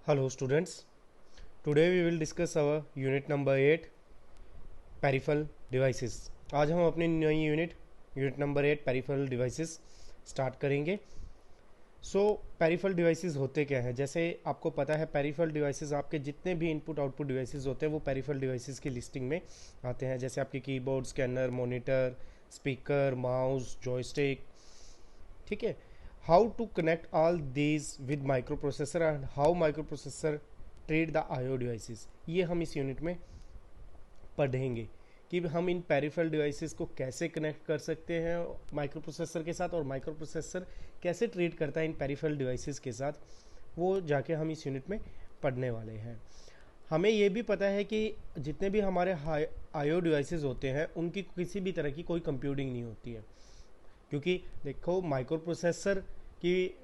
Hello students, today we will discuss our unit number 8 peripheral devices। आज हम अपनी नई unit number 8 peripheral devices start करेंगे। Peripheral devices होते क्या हैं? जैसे आपको पता है पेरिफेरल डिवाइसेस आपके जितने भी इनपुट आउटपुट डिवाइसेस होते हैं वो पेरिफेरल डिवाइसेस की लिस्टिंग में आते हैं। जैसे आपके keyboard, scanner, monitor, speaker, mouse, joystick. ठीक है। How to connect all these with microprocessor and how microprocessor treat the IO devices, ये हम इस यूनिट में पढ़ेंगे कि हम इन पेरिफेरल डिवाइसेस को कैसे कनेक्ट कर सकते हैं माइक्रो प्रोसेसर के साथ, और माइक्रो प्रोसेसर कैसे ट्रीट करता है इन पेरिफेरल डिवाइसेस के साथ, वो जाके हम इस यूनिट में पढ़ने वाले हैं। हमें ये भी पता है कि जितने भी हमारे आईओ डिवाइसेस होते हैं उनकी किसी भी तरह की कोई कंप्यूटिंग नहीं होती है, क्योंकि देखो माइक्रो प्रोसेसर की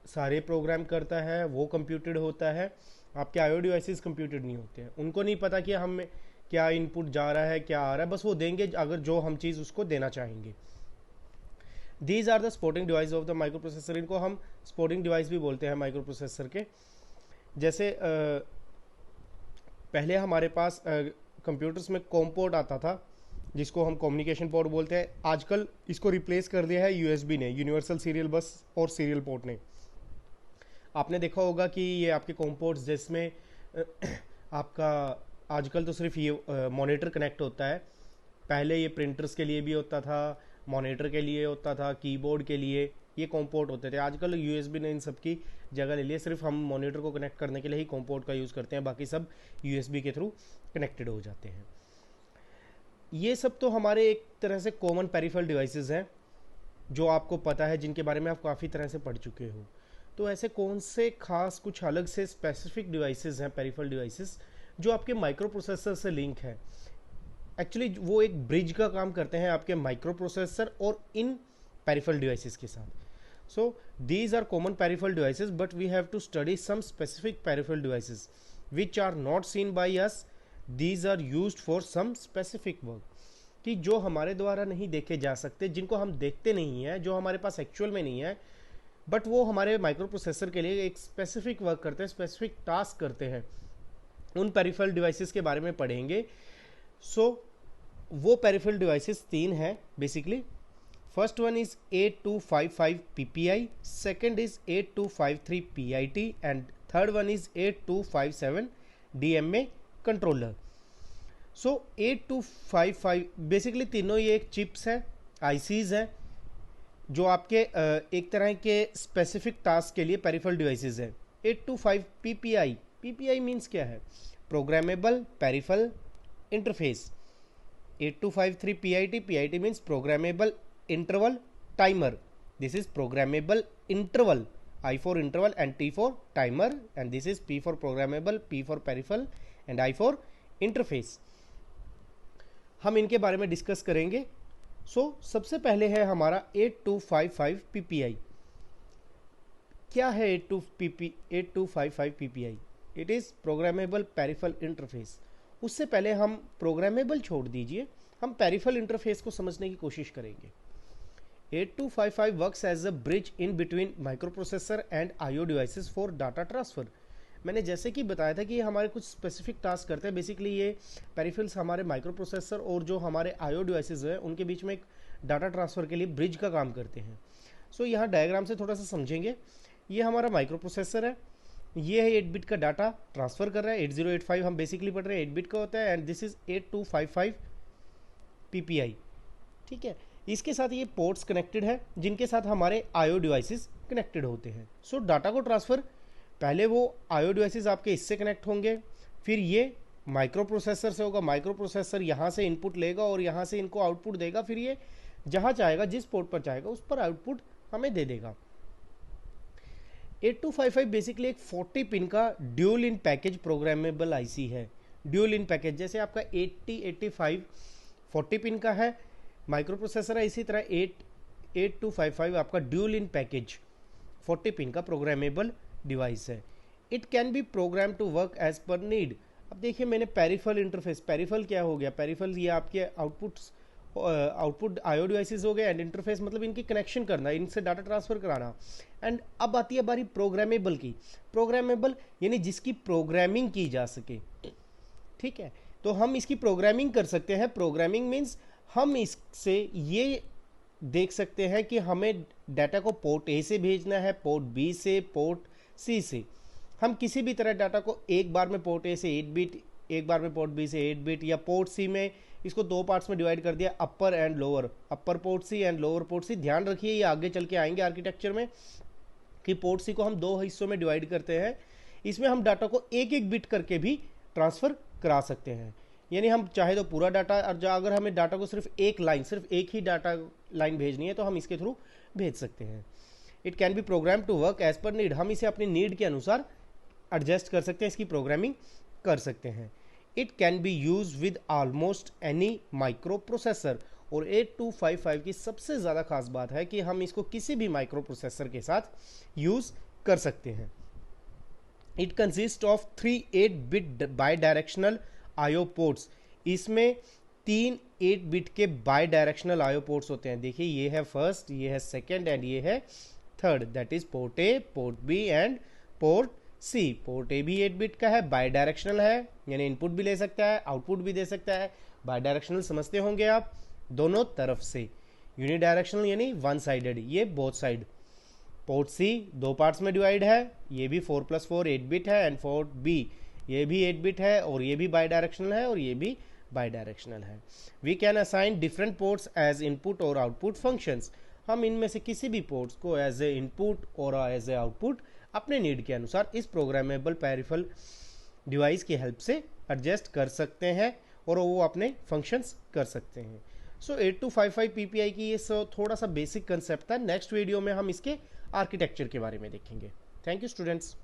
सारे प्रोग्राम करता है, वो कंप्यूटेड होता है। आपके आईओ डिवाइसेस कंप्यूटेड नहीं होते हैं, उनको नहीं पता कि हम क्या इनपुट जा रहा है, क्या आ रहा है, बस वो देंगे अगर जो हम चीज़ उसको देना चाहेंगे। These are the supporting device of the microprocessor, इनको हम सपोर्टिंग डिवाइस भी बोलते हैं माइक्रो प्रोसेसर के। जैसे पहले हमारे पास कंप्यूटर्स में कॉम पोर्ट आता था जिसको हम कम्युनिकेशन पोर्ट बोलते हैं। आजकल इसको रिप्लेस कर दिया है यूएसबी ने, यूनिवर्सल सीरियल बस और सीरियल पोर्ट ने। आपने देखा होगा कि ये आपके कॉम पोर्ट्स जिसमें आपका आजकल तो सिर्फ ये मॉनिटर कनेक्ट होता है। पहले ये प्रिंटर्स के लिए भी होता था, मॉनिटर के लिए होता था, कीबोर्ड के लिए ये कॉम पोर्ट होते थे। आजकल यूएसबी ने इन सब की जगह ले ली है, सिर्फ हम मॉनिटर को कनेक्ट करने के लिए ही कॉम पोर्ट का यूज़ करते हैं, बाकी सब यूएसबी के थ्रू कनेक्टेड हो जाते हैं। ये सब तो हमारे एक तरह से कॉमन पेरिफेरल डिवाइसेस हैं जो आपको पता है, जिनके बारे में आप काफ़ी तरह से पढ़ चुके हो। तो ऐसे कौन से खास कुछ अलग से स्पेसिफिक डिवाइसेस हैं पेरिफेरल डिवाइसेस जो आपके माइक्रो प्रोसेसर से लिंक है? एक्चुअली वो एक ब्रिज का काम करते हैं आपके माइक्रो प्रोसेसर और इन पेरिफेरल डिवाइसेस के साथ। So these are common peripheral devices but we have to study some specific peripheral devices which are not seen by us, these are used for some specific work, कि जो हमारे द्वारा नहीं देखे जा सकते, जिनको हम देखते नहीं हैं, जो हमारे पास एक्चुअल में नहीं है, बट वो हमारे माइक्रो प्रोसेसर के लिए एक स्पेसिफिक वर्क करते हैं, स्पेसिफिक टास्क करते हैं। उन पेरिफेरल डिवाइसेस के बारे में पढ़ेंगे। वो पेरिफेरल डिवाइसेस तीन हैं basically. First one is 8255 PPI, second is 8253 PIT and third one is 8257 DMA controller. 8255 basically तीनों ये एक चिप्स हैं, आईसीज हैं, जो आपके एक तरह के स्पेसिफिक टास्क के लिए पेरिफेरल डिवाइसेस है। 825 PPI, PPI मीन्स क्या है? Programmable peripheral interface. 8253 PIT, PIT means programmable interval timer. This is programmable interval, I for interval and T for timer, and this is P for programmable, P for peripheral and I for interface। हम इनके बारे में discuss करेंगे। सबसे पहले है हमारा 8255 PPI। क्या है 8255 PPI? It is programmable peripheral interface. उससे पहले हम प्रोग्रामेबल छोड़ दीजिए, हम पेरिफेरल इंटरफेस को समझने की कोशिश करेंगे। 8255 works as a bridge in between microprocessor and IO devices for data transfer. मैंने जैसे कि बताया था कि ये हमारे कुछ स्पेसिफिक टास्क करते हैं। बेसिकली ये पेरिफेरल्स हमारे माइक्रो प्रोसेसर और जो हमारे आईओ डिवाइसेस हैं उनके बीच में एक डाटा ट्रांसफ़र के लिए ब्रिज का काम करते हैं। यहाँ डायग्राम से थोड़ा सा समझेंगे। ये हमारा माइक्रो प्रोसेसर है, ये है 8 बिट का डाटा ट्रांसफ़र कर रहा है। 8085 हम बेसिकली पढ़ रहे हैं 8 बिट का होता है, एंड दिस इज 8255 PPI। ठीक है, इसके साथ ये पोर्ट्स कनेक्टेड है जिनके साथ हमारे आईओ डिवाइसेस कनेक्टेड होते हैं। डाटा को ट्रांसफ़र पहले वो आईओ डिवाइसेस आपके इससे कनेक्ट होंगे, फिर ये माइक्रो प्रोसेसर से होगा। माइक्रो प्रोसेसर यहाँ से इनपुट लेगा और यहाँ से इनको आउटपुट देगा, फिर ये जहाँ चाहेगा, जिस पोर्ट पर चाहेगा उस पर आउटपुट हमें दे देगा। 8255 बेसिकली एक 40 पिन का dual in package programmable IC है। ड्यूल इन पैकेज जैसे आपका 8085 40 पिन का है माइक्रो प्रोसेसर है, इसी तरह 8255 आपका ड्यूल इन पैकेज 40 पिन का प्रोग्रामेबल डिवाइस है। It can be program to work as per need. अब देखिए मैंने पेरिफेरल इंटरफेस, पेरिफेरल क्या हो गया? पेरिफेरल ये आपके आउटपुट्स आउटपुट आईओ डिवाइसेस हो गए, एंड इंटरफेस मतलब इनकी कनेक्शन करना, इनसे डाटा ट्रांसफर कराना। एंड अब आती है बारी प्रोग्रामेबल की। प्रोग्रामेबल यानी जिसकी प्रोग्रामिंग की जा सके, ठीक है। तो हम इसकी प्रोग्रामिंग कर सकते हैं। प्रोग्रामिंग मीन्स हम इससे ये देख सकते हैं कि हमें डाटा को पोर्ट ए से भेजना है, पोर्ट बी से, पोर्ट सी से। हम किसी भी तरह डाटा को एक बार में पोर्ट ए से 8 बिट, एक बार में पोर्ट बी से 8 बिट, या पोर्ट सी में इसको दो पार्ट्स में डिवाइड कर दिया, upper and lower, upper port C and lower port C. ध्यान रखिए ये आगे चल के आएंगे आर्किटेक्चर में कि पोर्ट सी को हम दो हिस्सों में डिवाइड करते हैं। इसमें हम डाटा को एक एक बिट करके भी ट्रांसफर करा सकते हैं। यानी हम चाहे तो पूरा डाटा, और अगर हमें डाटा को सिर्फ एक लाइन, सिर्फ एक ही डाटा लाइन भेजनी है तो हम इसके थ्रू भेज सकते हैं। It can be program to work as per need. हम इसे अपनी नीड के अनुसार एडजस्ट कर सकते हैं, इसकी प्रोग्रामिंग कर सकते हैं। It can B use with almost any micro processor. और 8255 की सबसे ज़्यादा खास बात है कि हम इसको किसी भी माइक्रो प्रोसेसर के साथ यूज़ कर सकते हैं। It consist of 3 eight bit bidirectional IO ports. इसमें 3 8-बिट के बाई डायरेक्शनल आईओ पोर्ट्स होते हैं। देखिए ये है फर्स्ट, ये है सेकेंड एंड ये है third. That is port A, port B and port C. Port A भी 8-बिट का है, बाई डायरेक्शनल है, यानी इनपुट भी ले सकता है, आउटपुट भी दे सकता है। बाई डायरेक्शनल समझते होंगे आप, दोनों तरफ से। यूनिडायरेक्शनल यानी वन साइडेड, ये बोथ साइड। पोर्ट सी दो पार्ट्स में डिवाइड है, ये भी 4+4 8-बिट है, एंड पोर्ट बी ये भी 8-बिट है, और ये भी बाई डायरेक्शनल है, और ये भी बाई डायरेक्शनल है। We can assign different ports as input और आउटपुट फंक्शंस। हम इनमें से किसी भी पोर्ट्स को एज ए इनपुट और एज ए आउटपुट अपने नीड के अनुसार इस प्रोग्रामेबल पेरिफेरल डिवाइस की हेल्प से एडजस्ट कर सकते हैं और वो अपने फंक्शंस कर सकते हैं। सो 8255 PPI की ये थोड़ा सा बेसिक कंसेप्ट था। नेक्स्ट वीडियो में हम इसके आर्किटेक्चर के बारे में देखेंगे। Thank you students.